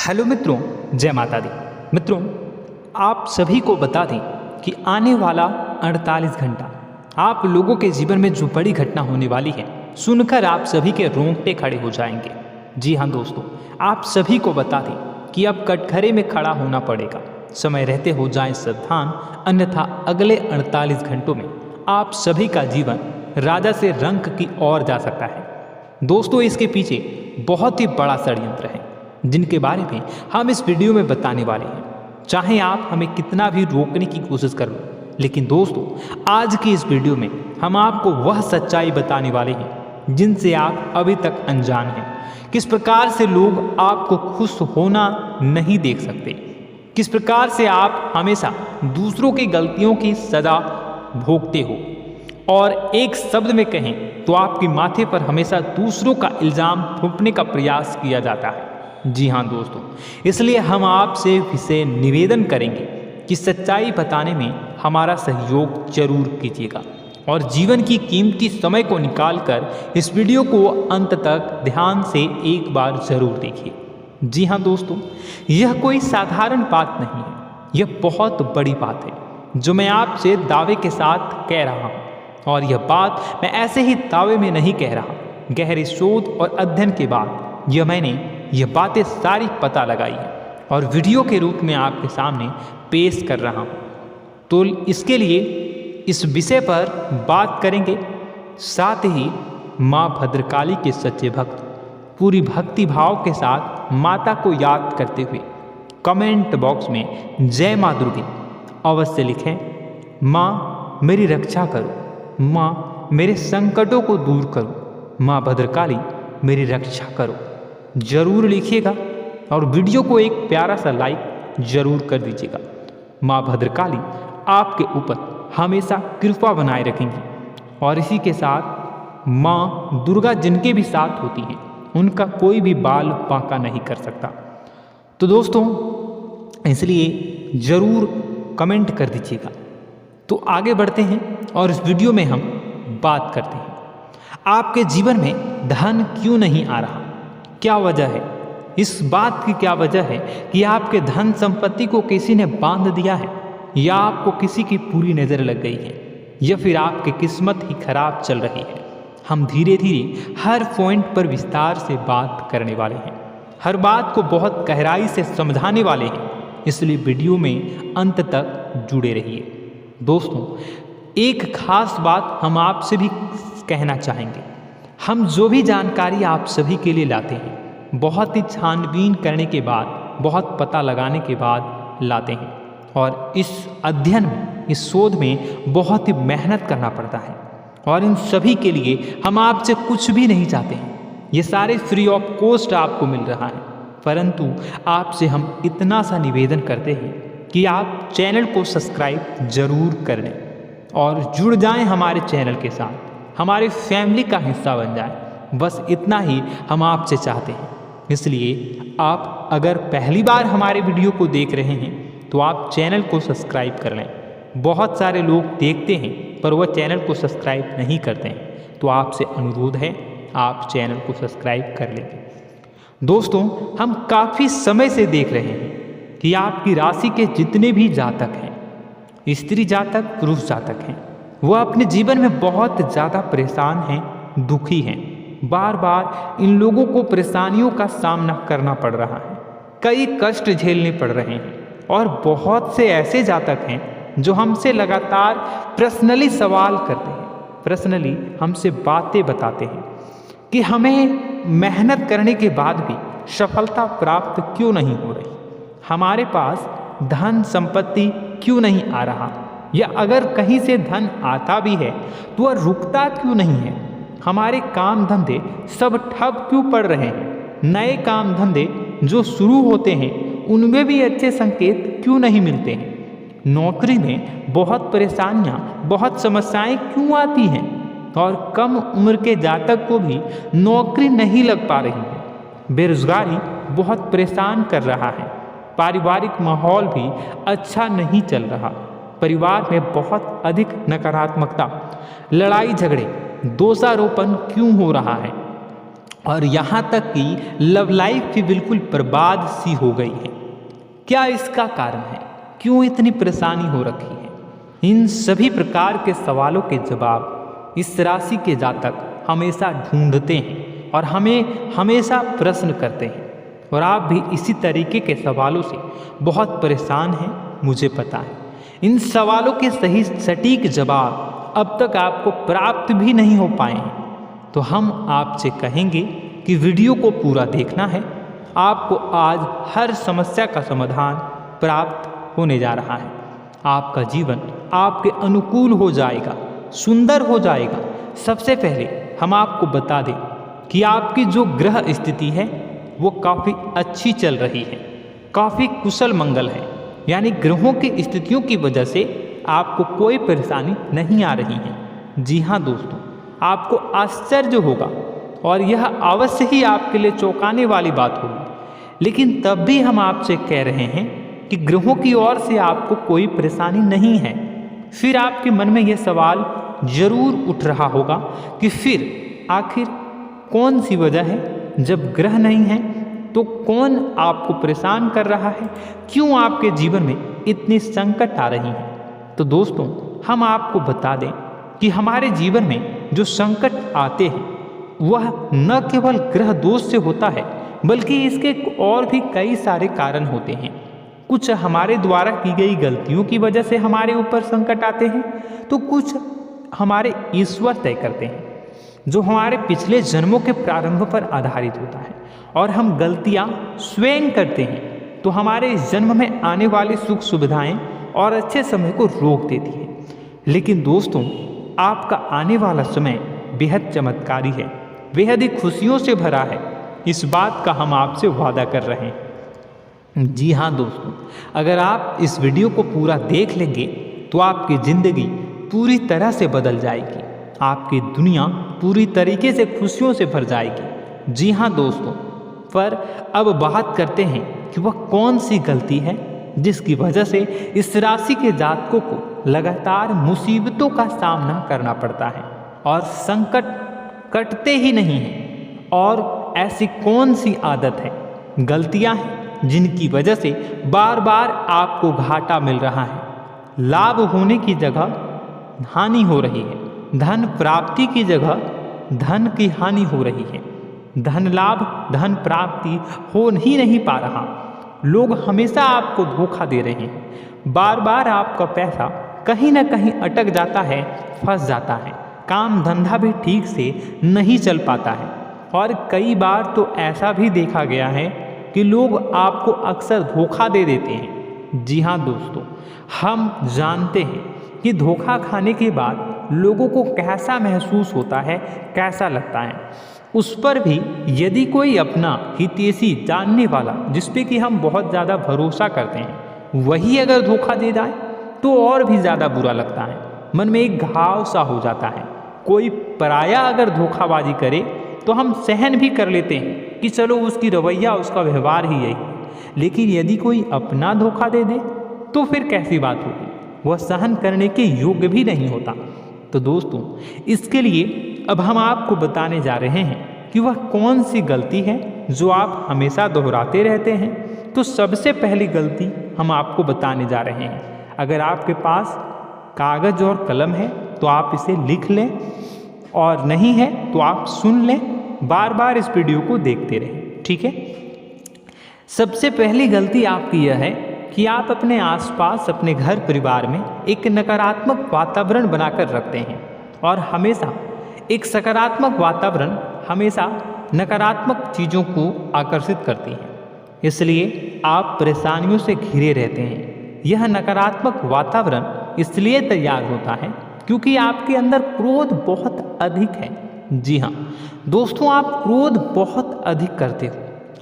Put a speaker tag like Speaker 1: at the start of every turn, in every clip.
Speaker 1: Hello मित्रों, जय माता दी। मित्रों, आप सभी को बता दें कि आने वाला 48 घंटा आप लोगों के जीवन में जो बड़ी घटना होने वाली है, सुनकर आप सभी के रोंगटे खड़े हो जाएंगे। जी हाँ दोस्तों, आप सभी को बता दें कि अब कटघरे में खड़ा होना पड़ेगा। समय रहते हो जाएं सावधान, अन्यथा अगले 48 घंटों में आप सभी का जीवन राजा से रंक की ओर जा सकता है। दोस्तों, इसके पीछे बहुत ही बड़ा षड्यंत्र है जिनके बारे में हम इस वीडियो में बताने वाले हैं। चाहे आप हमें कितना भी रोकने की कोशिश कर लो, लेकिन दोस्तों आज की इस वीडियो में हम आपको वह सच्चाई बताने वाले हैं जिनसे आप अभी तक अनजान हैं। किस प्रकार से लोग आपको खुश होना नहीं देख सकते, किस प्रकार से आप हमेशा दूसरों की गलतियों की सजा भोगते हो, और एक शब्द में कहें तो आपके माथे पर हमेशा दूसरों का इल्ज़ाम थोपने का प्रयास किया जाता है। जी हाँ दोस्तों, इसलिए हम आपसे विशेष निवेदन करेंगे कि सच्चाई बताने में हमारा सहयोग जरूर कीजिएगा और जीवन की कीमती समय को निकालकर इस वीडियो को अंत तक ध्यान से एक बार जरूर देखिए। जी हाँ दोस्तों, यह कोई साधारण बात नहीं है, यह बहुत बड़ी बात है जो मैं आपसे दावे के साथ कह रहा हूँ। और यह बात मैं ऐसे ही दावे में नहीं कह रहा, गहरे शोध और अध्ययन के बाद यह बातें सारी पता लगाई है और वीडियो के रूप में आपके सामने पेश कर रहा हूँ। तो इसके लिए इस विषय पर बात करेंगे। साथ ही माँ भद्रकाली के सच्चे भक्त पूरी भक्ति भाव के साथ माता को याद करते हुए कमेंट बॉक्स में जय माँ दुर्गे अवश्य लिखें। माँ मेरी रक्षा करो, माँ मेरे संकटों को दूर करो, माँ भद्रकाली मेरी रक्षा करो, जरूर लिखिएगा और वीडियो को एक प्यारा सा लाइक जरूर कर दीजिएगा। माँ भद्रकाली आपके ऊपर हमेशा कृपा बनाए रखेंगी और इसी के साथ माँ दुर्गा जिनके भी साथ होती हैं उनका कोई भी बाल बांका नहीं कर सकता। तो दोस्तों, इसलिए ज़रूर कमेंट कर दीजिएगा। तो आगे बढ़ते हैं और इस वीडियो में हम बात करते हैं, आपके जीवन में धन क्यों नहीं आ रहा, क्या वजह है। इस बात की क्या वजह है कि आपके धन संपत्ति को किसी ने बांध दिया है, या आपको किसी की पूरी नज़र लग गई है, या फिर आपकी किस्मत ही खराब चल रही है। हम धीरे धीरे हर पॉइंट पर विस्तार से बात करने वाले हैं, हर बात को बहुत गहराई से समझाने वाले हैं, इसलिए वीडियो में अंत तक जुड़े रहिए। दोस्तों, एक खास बात हम आपसे भी कहना चाहेंगे। हम जो भी जानकारी आप सभी के लिए लाते हैं बहुत ही छानबीन करने के बाद, बहुत पता लगाने के बाद लाते हैं, और इस अध्ययन में, इस शोध में बहुत ही मेहनत करना पड़ता है। और इन सभी के लिए हम आपसे कुछ भी नहीं चाहते हैं, ये सारे फ्री ऑफ कॉस्ट आपको मिल रहा है। परंतु आपसे हम इतना सा निवेदन करते हैं कि आप चैनल को सब्सक्राइब जरूर कर लें और जुड़ जाएं हमारे चैनल के साथ, हमारे फैमिली का हिस्सा बन जाए। बस इतना ही हम आपसे चाहते हैं। इसलिए आप अगर पहली बार हमारे वीडियो को देख रहे हैं तो आप चैनल को सब्सक्राइब कर लें। बहुत सारे लोग देखते हैं पर वह चैनल को सब्सक्राइब नहीं करते हैं, तो आपसे अनुरोध है आप चैनल को सब्सक्राइब कर लें। दोस्तों, हम काफ़ी समय से देख रहे हैं कि आपकी राशि के जितने भी जातक हैं, स्त्री जातक, पुरुष जातक हैं, वह अपने जीवन में बहुत ज़्यादा परेशान हैं, दुखी हैं। बार बार इन लोगों को परेशानियों का सामना करना पड़ रहा है, कई कष्ट झेलने पड़ रहे हैं। और बहुत से ऐसे जातक हैं जो हमसे लगातार पर्सनली सवाल करते हैं, पर्सनली हमसे बातें बताते हैं कि हमें मेहनत करने के बाद भी सफलता प्राप्त क्यों नहीं हो रही, हमारे पास धन संपत्ति क्यों नहीं आ रहा, या अगर कहीं से धन आता भी है तो वह रुकता क्यों नहीं है, हमारे काम धंधे सब ठप क्यों पड़ रहे हैं, नए काम धंधे जो शुरू होते हैं उनमें भी अच्छे संकेत क्यों नहीं मिलते हैं, नौकरी में बहुत परेशानियां, बहुत समस्याएं क्यों आती हैं, और कम उम्र के जातक को भी नौकरी नहीं लग पा रही है, बेरोजगारी बहुत परेशान कर रहा है, पारिवारिक माहौल भी अच्छा नहीं चल रहा, परिवार में बहुत अधिक नकारात्मकता, लड़ाई झगड़े, दोषारोपण क्यों हो रहा है, और यहाँ तक कि लव लाइफ भी बिल्कुल बर्बाद सी हो गई है। क्या इसका कारण है? क्यों इतनी परेशानी हो रखी है? इन सभी प्रकार के सवालों के जवाब इस राशि के जातक हमेशा ढूंढते हैं और हमें हमेशा प्रश्न करते हैं। और आप भी इसी तरीके के सवालों से बहुत परेशान हैं, मुझे पता है। इन सवालों के सही सटीक जवाब अब तक आपको प्राप्त भी नहीं हो पाए हैं, तो हम आपसे कहेंगे कि वीडियो को पूरा देखना है। आपको आज हर समस्या का समाधान प्राप्त होने जा रहा है। आपका जीवन आपके अनुकूल हो जाएगा, सुंदर हो जाएगा। सबसे पहले हम आपको बता दें कि आपकी जो ग्रह स्थिति है वो काफ़ी अच्छी चल रही है, काफ़ी कुशल मंगल है। यानी ग्रहों की स्थितियों की वजह से आपको कोई परेशानी नहीं आ रही है। जी हाँ दोस्तों, आपको आश्चर्य होगा और यह अवश्य ही आपके लिए चौंकाने वाली बात होगी। लेकिन तब भी हम आपसे कह रहे हैं कि ग्रहों की ओर से आपको कोई परेशानी नहीं है। फिर आपके मन में यह सवाल जरूर उठ रहा होगा कि फिर आखिर कौन सी वजह है? जब ग्रह नहीं है तो कौन आपको परेशान कर रहा है? क्यों आपके जीवन में इतनी संकट आ रही हैं? तो दोस्तों, हम आपको बता दें कि हमारे जीवन में जो संकट आते हैं वह न केवल ग्रह दोष से होता है, बल्कि इसके और भी कई सारे कारण होते हैं। कुछ हमारे द्वारा की गई गलतियों की वजह से हमारे ऊपर संकट आते हैं, तो कुछ हमारे ईश्वर तय करते हैं, जो हमारे पिछले जन्मों के प्रारंभ पर आधारित होता है। और हम गलतियां स्वयं करते हैं तो हमारे इस जन्म में आने वाली सुख सुविधाएं और अच्छे समय को रोक देती है। लेकिन दोस्तों, आपका आने वाला समय बेहद चमत्कारी है, बेहद ही खुशियों से भरा है। इस बात का हम आपसे वादा कर रहे हैं। जी हाँ दोस्तों, अगर आप इस वीडियो को पूरा देख लेंगे तो आपकी ज़िंदगी पूरी तरह से बदल जाएगी, आपकी दुनिया पूरी तरीके से खुशियों से भर जाएगी। जी हाँ दोस्तों, पर अब बात करते हैं कि वह कौन सी गलती है जिसकी वजह से इस राशि के जातकों को लगातार मुसीबतों का सामना करना पड़ता है और संकट कटते ही नहीं हैं। और ऐसी कौन सी आदत है, गलतियां हैं जिनकी वजह से बार बार आपको घाटा मिल रहा है, लाभ होने की जगह हानि हो रही है, धन प्राप्ति की जगह धन की हानि हो रही है, धन लाभ धन प्राप्ति हो ही नहीं पा रहा। लोग हमेशा आपको धोखा दे रहे हैं, बार बार आपका पैसा कहीं ना कहीं अटक जाता है, फंस जाता है, काम धंधा भी ठीक से नहीं चल पाता है। और कई बार तो ऐसा भी देखा गया है कि लोग आपको अक्सर धोखा दे देते हैं। जी हाँ दोस्तों, हम जानते हैं कि धोखा खाने के बाद लोगों को कैसा महसूस होता है, कैसा लगता है। उस पर भी यदि कोई अपना हितैषी जानने वाला, जिस पे कि हम बहुत ज़्यादा भरोसा करते हैं, वही अगर धोखा दे जाए तो और भी ज़्यादा बुरा लगता है, मन में एक घाव सा हो जाता है। कोई पराया अगर धोखाबाजी करे तो हम सहन भी कर लेते हैं कि चलो उसकी रवैया, उसका व्यवहार ही यही है। लेकिन यदि कोई अपना धोखा दे दे तो फिर कैसी बात होगी, वह सहन करने के योग्य भी नहीं होता। तो दोस्तों, इसके लिए अब हम आपको बताने जा रहे हैं कि वह कौन सी गलती है जो आप हमेशा दोहराते रहते हैं। तो सबसे पहली गलती हम आपको बताने जा रहे हैं। अगर आपके पास कागज़ और कलम है तो आप इसे लिख लें, और नहीं है तो आप सुन लें, बार बार इस वीडियो को देखते रहें, ठीक है। सबसे पहली गलती आपकी यह है कि आप अपने आसपास, अपने घर परिवार में एक नकारात्मक वातावरण बनाकर रखते हैं। और हमेशा एक सकारात्मक वातावरण हमेशा नकारात्मक चीज़ों को आकर्षित करती है, इसलिए आप परेशानियों से घिरे रहते हैं। यह नकारात्मक वातावरण इसलिए तैयार होता है क्योंकि आपके अंदर क्रोध बहुत अधिक है। जी हाँ दोस्तों, आप क्रोध बहुत अधिक करते हो,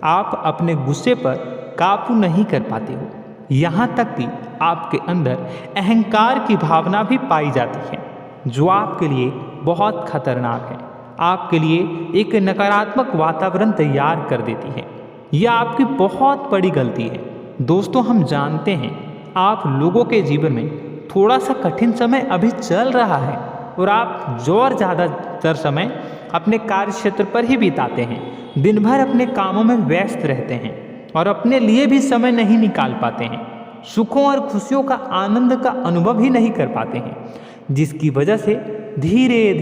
Speaker 1: आप अपने गुस्से पर काबू नहीं कर पाते हो। यहाँ तक कि आपके अंदर अहंकार की भावना भी पाई जाती है, जो आपके लिए बहुत खतरनाक है, आपके लिए एक नकारात्मक वातावरण तैयार कर देती है। यह आपकी बहुत बड़ी गलती है। दोस्तों, हम जानते हैं आप लोगों के जीवन में थोड़ा सा कठिन समय अभी चल रहा है और आप और ज़्यादा अक्सर समय अपने कार्य क्षेत्र पर ही बिताते हैं, दिन भर अपने कामों में व्यस्त रहते हैं और अपने लिए भी समय नहीं निकाल पाते हैं। सुखों और खुशियों का आनंद का अनुभव ही नहीं कर पाते हैं, जिसकी वजह से धीरे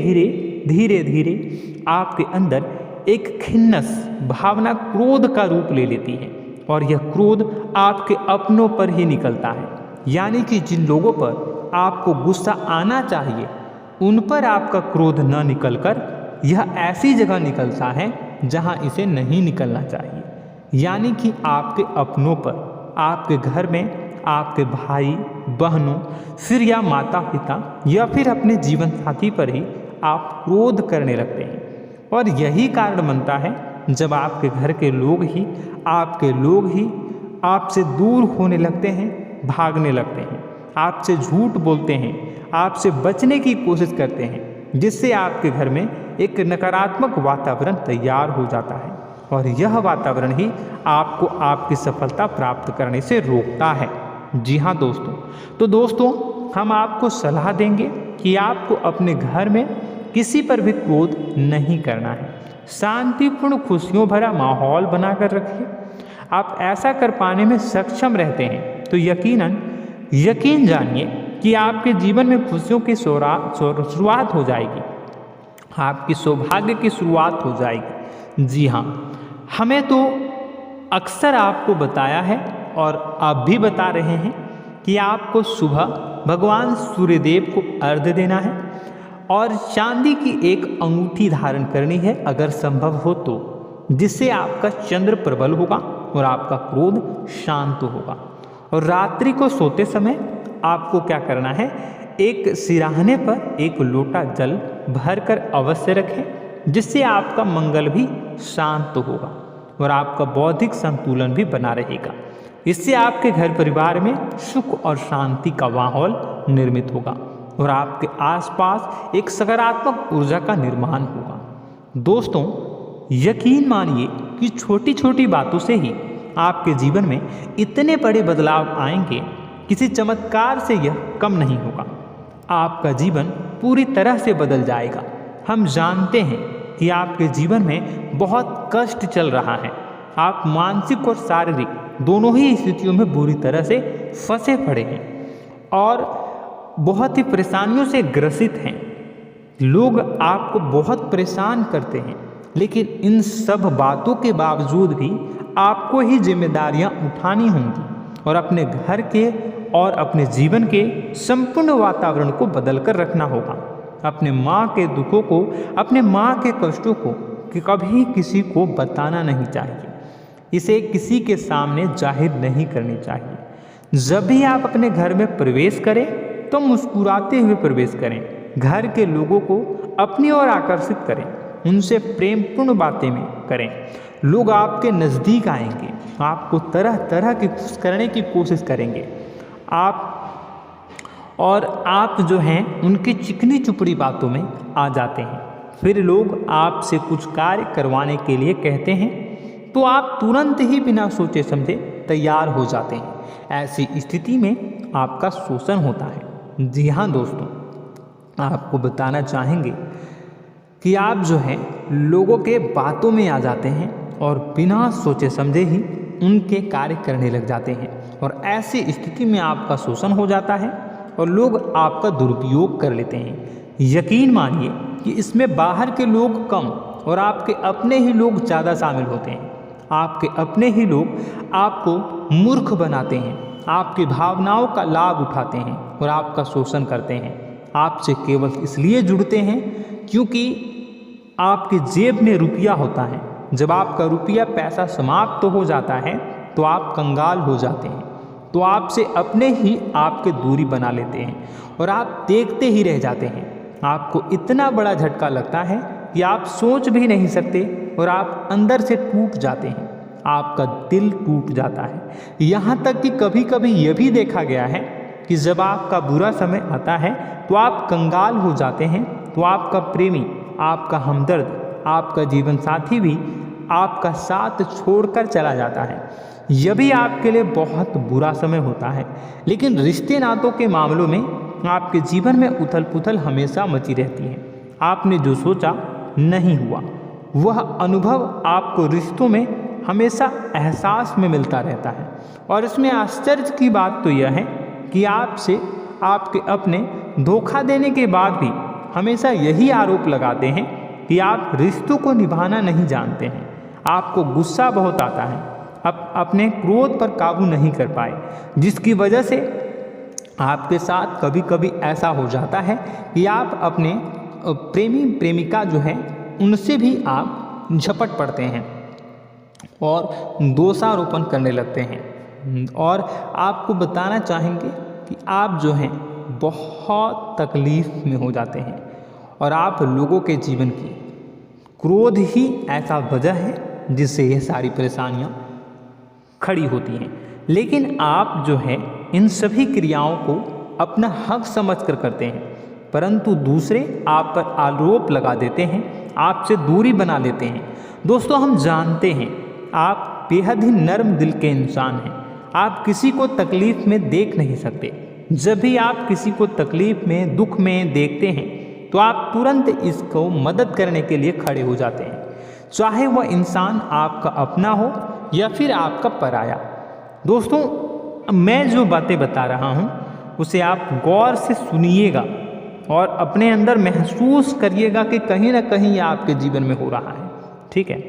Speaker 1: धीरे आपके अंदर एक खिन्नस भावना क्रोध का रूप ले लेती है और यह क्रोध आपके अपनों पर ही निकलता है। यानी कि जिन लोगों पर आपको गुस्सा आना चाहिए उन पर आपका क्रोध न निकलकर यह ऐसी जगह निकलता है जहां इसे नहीं निकलना चाहिए। यानी कि आपके अपनों पर, आपके घर में आपके भाई बहनों, फिर या माता पिता या फिर अपने जीवन साथी पर ही आप क्रोध करने लगते हैं। और यही कारण बनता है जब आपके घर के लोग ही आपसे दूर होने लगते हैं, भागने लगते हैं, आपसे झूठ बोलते हैं, आपसे बचने की कोशिश करते हैं, जिससे आपके घर में एक नकारात्मक वातावरण तैयार हो जाता है और यह वातावरण ही आपको आपकी सफलता प्राप्त करने से रोकता है। जी हाँ दोस्तों, तो दोस्तों हम आपको सलाह देंगे कि आपको अपने घर में किसी पर भी क्रोध नहीं करना है। शांतिपूर्ण खुशियों भरा माहौल बनाकर रखिए। आप ऐसा कर पाने में सक्षम रहते हैं तो यकीन जानिए कि आपके जीवन में खुशियों की शुरुआत हो जाएगी, आपकी सौभाग्य की शुरुआत हो जाएगी। जी हाँ, हमें तो अक्सर आपको बताया है और आप भी बता रहे हैं कि आपको सुबह भगवान सूर्यदेव को अर्घ्य देना है और चांदी की एक अंगूठी धारण करनी है अगर संभव हो तो, जिससे आपका चंद्र प्रबल होगा और आपका क्रोध शांत होगा। और रात्रि को सोते समय आपको क्या करना है, एक सिराहने पर एक लोटा जल भरकर अवश्य रखें, जिससे आपका मंगल भी शांत होगा और आपका बौद्धिक संतुलन भी बना रहेगा। इससे आपके घर परिवार में सुख और शांति का माहौल निर्मित होगा और आपके आसपास एक सकारात्मक ऊर्जा का निर्माण होगा। दोस्तों यकीन मानिए कि छोटी छोटी बातों से ही आपके जीवन में इतने बड़े बदलाव आएंगे, किसी चमत्कार से यह कम नहीं होगा। आपका जीवन पूरी तरह से बदल जाएगा। हम जानते हैं कि आपके जीवन में बहुत कष्ट चल रहा है, आप मानसिक और शारीरिक दोनों ही स्थितियों में बुरी तरह से फंसे पड़े हैं और बहुत ही परेशानियों से ग्रसित हैं। लोग आपको बहुत परेशान करते हैं, लेकिन इन सब बातों के बावजूद भी आपको ही जिम्मेदारियां उठानी होंगी और अपने घर के और अपने जीवन के संपूर्ण वातावरण को बदलकर रखना होगा। अपने माँ के दुखों को, अपने माँ के कष्टों को कभी किसी को बताना नहीं चाहिए, इसे किसी के सामने जाहिर नहीं करनी चाहिए। जब भी आप अपने घर में प्रवेश करें तो मुस्कुराते हुए प्रवेश करें, घर के लोगों को अपनी ओर आकर्षित करें, उनसे प्रेमपूर्ण बातें में करें। लोग आपके नज़दीक आएंगे, आपको तरह तरह की खुश करने की कोशिश करेंगे। आप जो हैं उनकी चिकनी चुपड़ी बातों में आ जाते हैं। फिर लोग आपसे कुछ कार्य करवाने के लिए कहते हैं तो आप तुरंत ही बिना सोचे समझे तैयार हो जाते हैं। ऐसी स्थिति में आपका शोषण होता है। जी हाँ दोस्तों, आपको बताना चाहेंगे कि आप जो हैं लोगों के बातों में आ जाते हैं और बिना सोचे समझे ही उनके कार्य करने लग जाते हैं और ऐसी स्थिति में आपका शोषण हो जाता है और लोग आपका दुरुपयोग कर लेते हैं। यकीन मानिए कि इसमें बाहर के लोग कम और आपके अपने ही लोग ज़्यादा शामिल होते हैं। आपके अपने ही लोग आपको मूर्ख बनाते हैं, आपकी भावनाओं का लाभ उठाते हैं और आपका शोषण करते हैं। आपसे केवल इसलिए जुड़ते हैं क्योंकि आपकी जेब में रुपया होता है। जब आपका रुपया पैसा समाप्त हो जाता है तो आप कंगाल हो जाते हैं, तो आपसे अपने ही आपके दूरी बना लेते हैं और आप देखते ही रह जाते हैं। आपको इतना बड़ा झटका लगता है कि आप सोच भी नहीं सकते और आप अंदर से टूट जाते हैं, आपका दिल टूट जाता है। यहाँ तक कि कभी कभी यह भी देखा गया है कि जब आपका बुरा समय आता है तो आप कंगाल हो जाते हैं, तो आपका प्रेमी, आपका हमदर्द, आपका जीवन साथी भी आपका साथ छोड़कर चला जाता है। यह भी आपके लिए बहुत बुरा समय होता है। लेकिन रिश्ते नातों के मामलों में आपके जीवन में उथल पुथल हमेशा मची रहती है। आपने जो सोचा नहीं हुआ। वह अनुभव आपको रिश्तों में हमेशा एहसास में मिलता रहता है। और इसमें आश्चर्य की बात तो यह है कि आपसे आपके अपने धोखा देने के बाद भी हमेशा यही आरोप लगाते हैं कि आप रिश्तों को निभाना नहीं जानते हैं। आपको गुस्सा बहुत आता है, अपने क्रोध पर काबू नहीं कर पाए, जिसकी वजह से आपके साथ कभी कभी ऐसा हो जाता है कि आप अपने प्रेमी प्रेमिका जो है उनसे भी आप झपट पड़ते हैं और दोषारोपण करने लगते हैं। और आपको बताना चाहेंगे कि आप जो हैं बहुत तकलीफ़ में हो जाते हैं और आप लोगों के जीवन की क्रोध ही ऐसा वजह है जिससे ये सारी परेशानियाँ खड़ी होती हैं। लेकिन आप जो है इन सभी क्रियाओं को अपना हक समझकर करते हैं, परंतु दूसरे आप पर आरोप लगा देते हैं, आपसे दूरी बना लेते हैं। दोस्तों, हम जानते हैं आप बेहद ही नर्म दिल के इंसान हैं। आप किसी को तकलीफ़ में देख नहीं सकते। जब भी आप किसी को तकलीफ़ में, दुख में देखते हैं तो आप तुरंत इसको मदद करने के लिए खड़े हो जाते हैं, चाहे वह इंसान आपका अपना हो या फिर आपका पराया। दोस्तों, मैं जो बातें बता रहा हूँ उसे आप गौर से सुनिएगा और अपने अंदर महसूस करिएगा कि कहीं ना कहीं यह आपके जीवन में हो रहा है। ठीक है,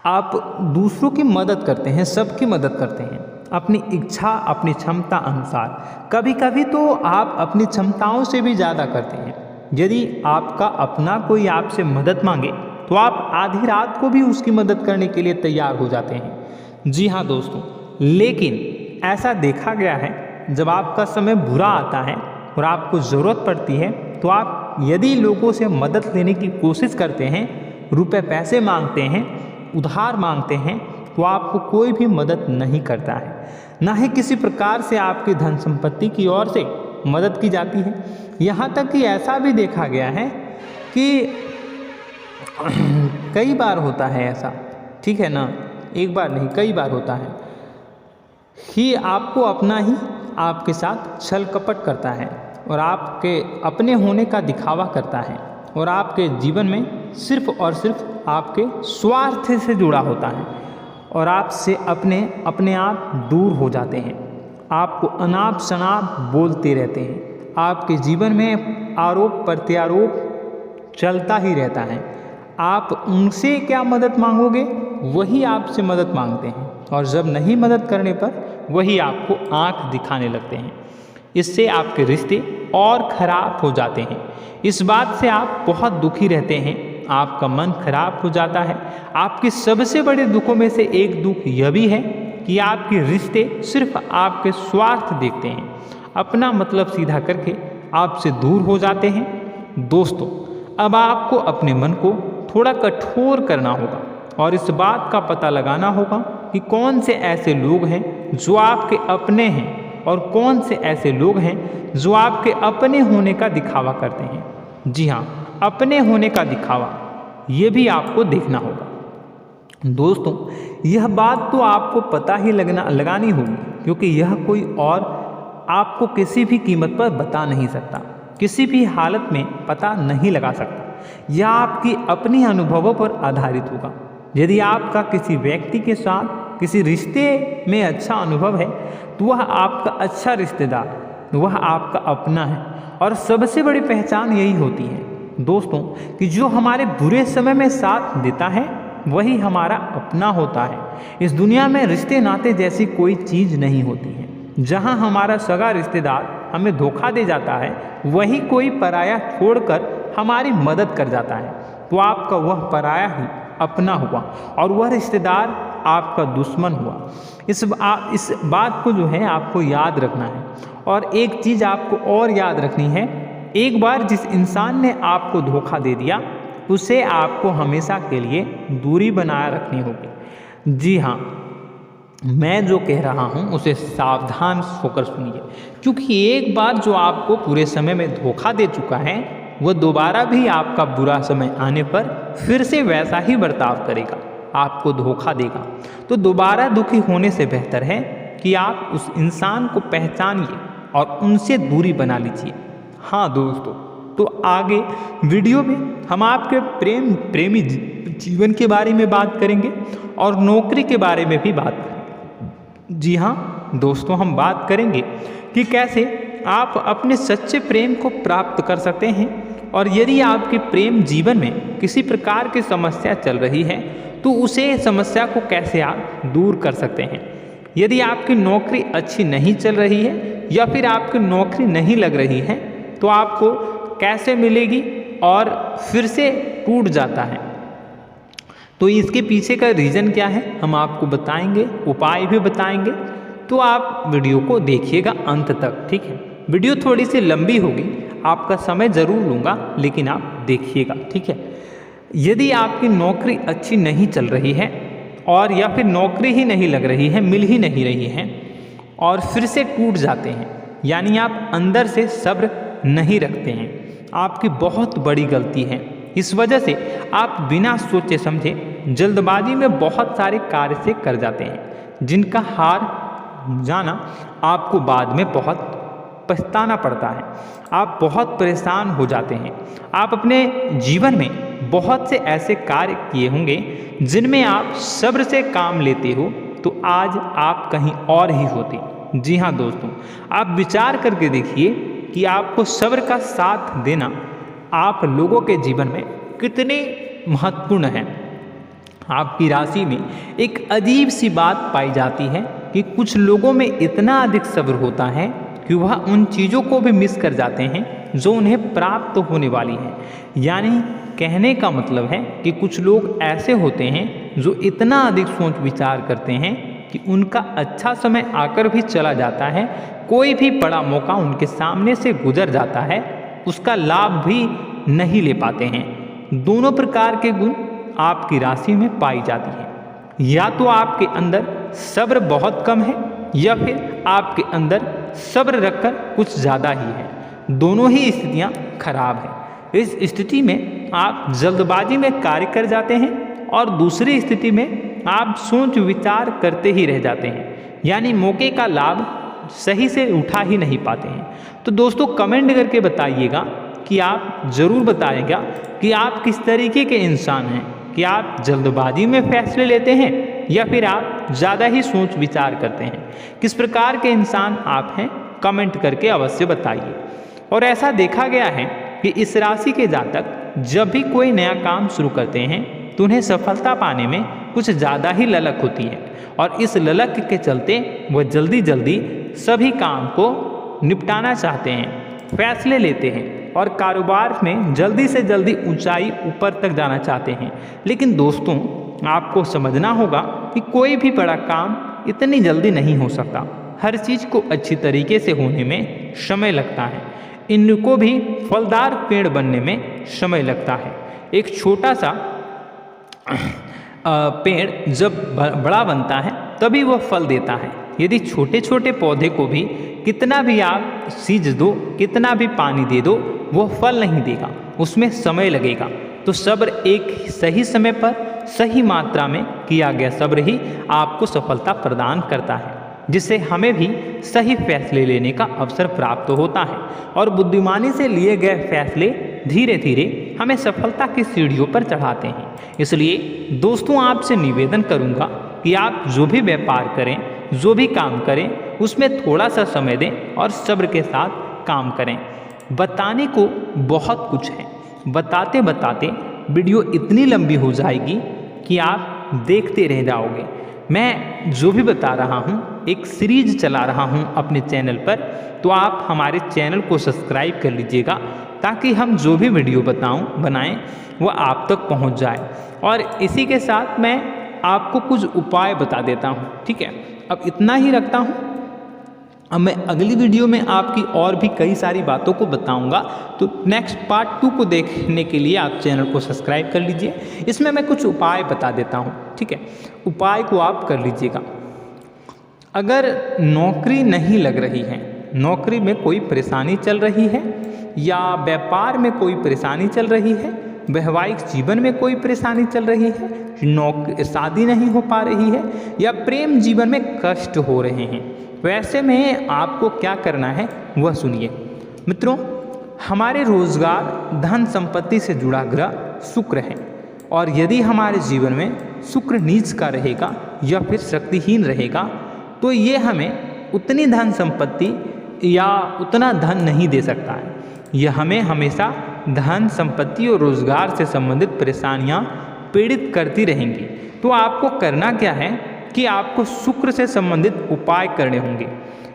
Speaker 1: आप दूसरों की मदद करते हैं, सबकी मदद करते हैं अपनी इच्छा, अपनी क्षमता अनुसार। कभी कभी तो आप अपनी क्षमताओं से भी ज़्यादा करते हैं। यदि आपका अपना कोई आपसे मदद मांगे तो आप आधी रात को भी उसकी मदद करने के लिए तैयार हो जाते हैं। जी हाँ दोस्तों, लेकिन ऐसा देखा गया है जब आपका समय बुरा आता है और आपको ज़रूरत पड़ती है तो आप यदि लोगों से मदद लेने की कोशिश करते हैं, रुपए पैसे मांगते हैं, उधार मांगते हैं, तो आपको कोई भी मदद नहीं करता है। ना ही किसी प्रकार से आपकी धन संपत्ति की ओर से मदद की जाती है। यहाँ तक कि ऐसा भी देखा गया है कि कई बार होता है ऐसा, ठीक है ना, एक बार नहीं कई बार होता है कि आपको अपना ही आपके साथ छल कपट करता है और आपके अपने होने का दिखावा करता है और आपके जीवन में सिर्फ और सिर्फ आपके स्वार्थ से जुड़ा होता है और आपसे अपने आप दूर हो जाते हैं। आपको अनाप शनाप बोलते रहते हैं। आपके जीवन में आरोप प्रत्यारोप चलता ही रहता है। आप उनसे क्या मदद मांगोगे, वही आपसे मदद मांगते हैं और जब नहीं मदद करने पर वही आपको आंख दिखाने लगते हैं। इससे आपके रिश्ते और खराब हो जाते हैं। इस बात से आप बहुत दुखी रहते हैं, आपका मन खराब हो जाता है। आपके सबसे बड़े दुखों में से एक दुख यह भी है कि आपके रिश्ते सिर्फ आपके स्वार्थ देखते हैं, अपना मतलब सीधा करके आपसे दूर हो जाते हैं। दोस्तों, अब आपको अपने मन को थोड़ा कठोर करना होगा और इस बात का पता लगाना होगा कि कौन से ऐसे लोग हैं जो आपके अपने हैं और कौन से ऐसे लोग हैं जो आपके अपने होने का दिखावा करते हैं। जी हाँ, अपने होने का दिखावा, ये भी आपको देखना होगा। दोस्तों, यह बात तो आपको पता ही लगानी होगी, क्योंकि यह कोई और आपको किसी भी कीमत पर बता नहीं सकता, किसी भी हालत में पता नहीं लगा सकता। यह आपकी अपनी अनुभवों पर आधारित होगा। यदि आपका किसी व्यक्ति के साथ किसी रिश्ते में अच्छा अनुभव है तो वह आपका अच्छा रिश्तेदार, वह आपका अपना है। और सबसे बड़ी पहचान यही होती है दोस्तों कि जो हमारे बुरे समय में साथ देता है वही हमारा अपना होता है। इस दुनिया में रिश्ते नाते जैसी कोई चीज़ नहीं होती है। जहाँ हमारा सगा रिश्तेदार हमें धोखा दे जाता है, वही कोई पराया छोड़कर हमारी मदद कर जाता है, तो आपका वह पराया ही अपना हुआ और वह रिश्तेदार आपका दुश्मन हुआ। इस बात को जो है आपको याद रखना है। और एक चीज़ आपको और याद रखनी है, एक बार जिस इंसान ने आपको धोखा दे दिया उसे आपको हमेशा के लिए दूरी बनाए रखनी होगी। जी हाँ, मैं जो कह रहा हूँ उसे सावधान होकर सुनिए, क्योंकि एक बार जो आपको पूरे समय में धोखा दे चुका है वह दोबारा भी आपका बुरा समय आने पर फिर से वैसा ही बर्ताव करेगा, आपको धोखा देगा। तो दोबारा दुखी होने से बेहतर है कि आप उस इंसान को पहचानिए और उनसे दूरी बना लीजिए। हाँ दोस्तों, तो आगे वीडियो में हम आपके प्रेमी जीवन के बारे में बात करेंगे और नौकरी के बारे में भी बात करेंगे। जी हाँ दोस्तों, हम बात करेंगे कि कैसे आप अपने सच्चे प्रेम को प्राप्त कर सकते हैं, और यदि आपके प्रेम जीवन में किसी प्रकार की समस्या चल रही है तो उसे समस्या को कैसे आप दूर कर सकते हैं। यदि आपकी नौकरी अच्छी नहीं चल रही है या फिर आपकी नौकरी नहीं लग रही है तो आपको कैसे मिलेगी और फिर से टूट जाता है, तो इसके पीछे का रीज़न क्या है हम आपको बताएंगे, उपाय भी बताएंगे। तो आप वीडियो को देखिएगा अंत तक, ठीक है। वीडियो थोड़ी सी लंबी होगी, आपका समय ज़रूर लूँगा, लेकिन आप देखिएगा, ठीक है। यदि आपकी नौकरी अच्छी नहीं चल रही है और या फिर नौकरी ही नहीं लग रही है, मिल ही नहीं रही है और फिर से टूट जाते हैं, यानी आप अंदर से सब्र नहीं रखते हैं, आपकी बहुत बड़ी गलती है। इस वजह से आप बिना सोचे समझे जल्दबाजी में बहुत सारे कार्य से कर जाते हैं, जिनका हार जाना आपको बाद में बहुत पछताना पड़ता है। आप बहुत परेशान हो जाते हैं। आप अपने जीवन में बहुत से ऐसे कार्य किए होंगे जिनमें आप सब्र से काम लेते हो, तो आज आप कहीं और ही होते। जी हाँ दोस्तों, आप विचार करके देखिए कि आपको सब्र का साथ देना आप लोगों के जीवन में कितने महत्वपूर्ण है। आपकी राशि में एक अजीब सी बात पाई जाती है कि कुछ लोगों में इतना अधिक सब्र होता है कि वह उन चीज़ों को भी मिस कर जाते हैं जो उन्हें प्राप्त होने वाली हैं। यानी कहने का मतलब है कि कुछ लोग ऐसे होते हैं जो इतना अधिक सोच विचार करते हैं कि उनका अच्छा समय आकर भी चला जाता है, कोई भी बड़ा मौका उनके सामने से गुजर जाता है, उसका लाभ भी नहीं ले पाते हैं। दोनों प्रकार के गुण आपकी राशि में पाई जाती है। या तो आपके अंदर सब्र बहुत कम है या फिर आपके अंदर सब्र रखकर कुछ ज़्यादा ही है। दोनों ही स्थितियाँ खराब हैं। इस स्थिति में आप जल्दबाजी में कार्य कर जाते हैं और दूसरी स्थिति में आप सोच विचार करते ही रह जाते हैं, यानी मौके का लाभ सही से उठा ही नहीं पाते हैं। तो दोस्तों कमेंट करके बताइएगा कि आप ज़रूर बताइएगा कि आप किस तरीके के इंसान हैं, कि आप जल्दबाजी में फैसले लेते हैं या फिर आप ज़्यादा ही सोच विचार करते हैं। किस प्रकार के इंसान आप हैं कमेंट करके अवश्य बताइए। और ऐसा देखा गया है कि इस राशि के जातक जब भी कोई नया काम शुरू करते हैं तो उन्हें सफलता पाने में कुछ ज़्यादा ही ललक होती है, और इस ललक के चलते वह जल्दी जल्दी सभी काम को निपटाना चाहते हैं, फैसले लेते हैं और कारोबार में जल्दी से जल्दी ऊंचाई ऊपर तक जाना चाहते हैं। लेकिन दोस्तों आपको समझना होगा कि कोई भी बड़ा काम इतनी जल्दी नहीं हो सकता। हर चीज़ को अच्छी तरीके से होने में समय लगता है। इनको भी फलदार पेड़ बनने में समय लगता है। एक छोटा सा पेड़ जब बड़ा बनता है तभी वह फल देता है। यदि छोटे छोटे पौधे को भी कितना भी आप सींच दो, कितना भी पानी दे दो, वह फल नहीं देगा, उसमें समय लगेगा। तो सब्र एक सही समय पर सही मात्रा में किया गया सब्र ही आपको सफलता प्रदान करता है, जिससे हमें भी सही फैसले लेने का अवसर प्राप्त होता है और बुद्धिमानी से लिए गए फैसले धीरे धीरे हमें सफलता की सीढ़ियों पर चढ़ाते हैं। इसलिए दोस्तों आपसे निवेदन करूंगा कि आप जो भी व्यापार करें, जो भी काम करें, उसमें थोड़ा सा समय दें और सब्र के साथ काम करें। बताने को बहुत कुछ है, बताते बताते वीडियो इतनी लंबी हो जाएगी कि आप देखते रह जाओगे। मैं जो भी बता रहा हूँ एक सीरीज चला रहा हूँ अपने चैनल पर, तो आप हमारे चैनल को सब्सक्राइब कर लीजिएगा ताकि हम जो भी वीडियो बनाएं वो आप तक पहुँच जाए। और इसी के साथ मैं आपको कुछ उपाय बता देता हूँ, ठीक है। अब इतना ही रखता हूँ। अब मैं अगली वीडियो में आपकी और भी कई सारी बातों को बताऊंगा, तो नेक्स्ट पार्ट 2 को देखने के लिए आप चैनल को सब्सक्राइब कर लीजिए। इसमें मैं कुछ उपाय बता देता हूं, ठीक है। उपाय को आप कर लीजिएगा। अगर नौकरी नहीं लग रही है, नौकरी में कोई परेशानी चल रही है, या व्यापार में कोई परेशानी चल रही है, वैवाहिक जीवन में कोई परेशानी चल रही है, शादी नहीं हो पा रही है, या प्रेम जीवन में कष्ट हो रहे हैं, वैसे में आपको क्या करना है वह सुनिए। मित्रों, हमारे रोजगार, धन संपत्ति से जुड़ा ग्रह शुक्र है और यदि हमारे जीवन में शुक्र नीच का रहेगा या फिर शक्तिहीन रहेगा तो ये हमें उतनी धन संपत्ति या उतना धन नहीं दे सकता है। यह हमें हमेशा धन संपत्ति और रोजगार से संबंधित परेशानियां पीड़ित करती रहेंगी। तो आपको करना क्या है कि आपको शुक्र से संबंधित उपाय करने होंगे।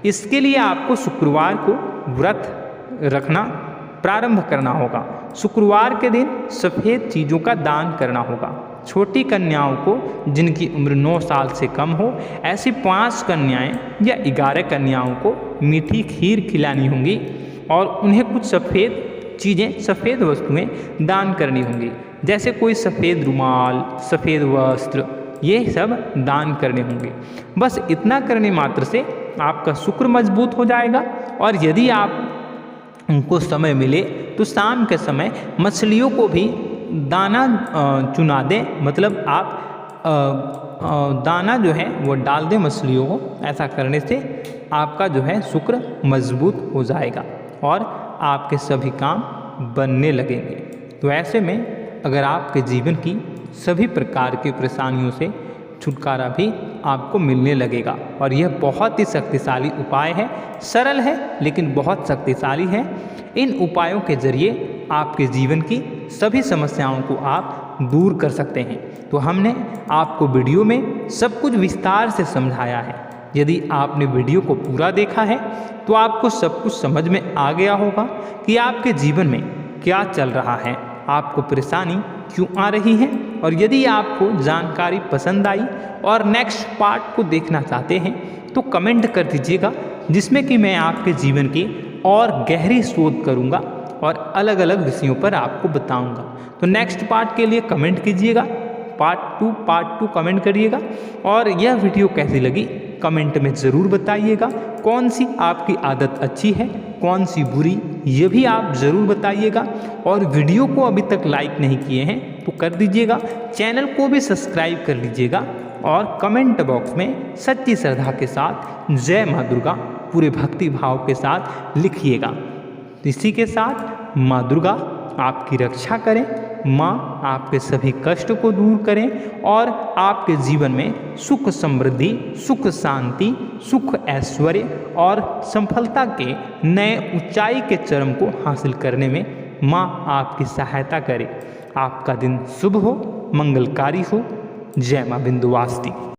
Speaker 1: इसके लिए आपको शुक्रवार को व्रत रखना प्रारंभ करना होगा। शुक्रवार के दिन सफ़ेद चीज़ों का दान करना होगा। छोटी कन्याओं को जिनकी उम्र 9 साल से कम हो, ऐसी 5 कन्याएं या 11 कन्याओं को मीठी खीर खिलानी होंगी और उन्हें कुछ सफ़ेद चीज़ें, सफ़ेद वस्तुएं दान करनी होंगी, जैसे कोई सफ़ेद रुमाल, सफ़ेद वस्त्र, ये सब दान करने होंगे। बस इतना करने मात्र से आपका शुक्र मजबूत हो जाएगा। और यदि आप उनको समय मिले तो शाम के समय मछलियों को भी दाना चुना दें, मतलब आप दाना जो है वो डाल दें मछलियों को। ऐसा करने से आपका जो है शुक्र मजबूत हो जाएगा और आपके सभी काम बनने लगेंगे। तो ऐसे में अगर आपके जीवन की सभी प्रकार की परेशानियों से छुटकारा भी आपको मिलने लगेगा। और यह बहुत ही शक्तिशाली उपाय है, सरल है लेकिन बहुत शक्तिशाली है। इन उपायों के जरिए आपके जीवन की सभी समस्याओं को आप दूर कर सकते हैं। तो हमने आपको वीडियो में सब कुछ विस्तार से समझाया है। यदि आपने वीडियो को पूरा देखा है तो आपको सब कुछ समझ में आ गया होगा कि आपके जीवन में क्या चल रहा है, आपको परेशानी क्यों आ रही है। और यदि आपको जानकारी पसंद आई और नेक्स्ट पार्ट को देखना चाहते हैं तो कमेंट कर दीजिएगा, जिसमें कि मैं आपके जीवन की और गहरी शोध करूंगा और अलग अलग विषयों पर आपको बताऊंगा। तो नेक्स्ट पार्ट के लिए कमेंट कीजिएगा, पार्ट टू कमेंट करिएगा। और यह वीडियो कैसी लगी कमेंट में ज़रूर बताइएगा। कौन सी आपकी आदत अच्छी है, कौन सी बुरी, ये भी आप ज़रूर बताइएगा। और वीडियो को अभी तक लाइक नहीं किए हैं तो कर दीजिएगा, चैनल को भी सब्सक्राइब कर लीजिएगा और कमेंट बॉक्स में सच्ची श्रद्धा के साथ जय माँ दुर्गा पूरे भक्ति भाव के साथ लिखिएगा। इसी के साथ माँ दुर्गा आपकी रक्षा करें, माँ आपके सभी कष्ट को दूर करें और आपके जीवन में सुख समृद्धि, सुख शांति, सुख ऐश्वर्य और सफलता के नए ऊंचाई के चरम को हासिल करने में माँ आपकी सहायता करे। आपका दिन शुभ हो, मंगलकारी हो। जय माँ विंध्यवासिनी।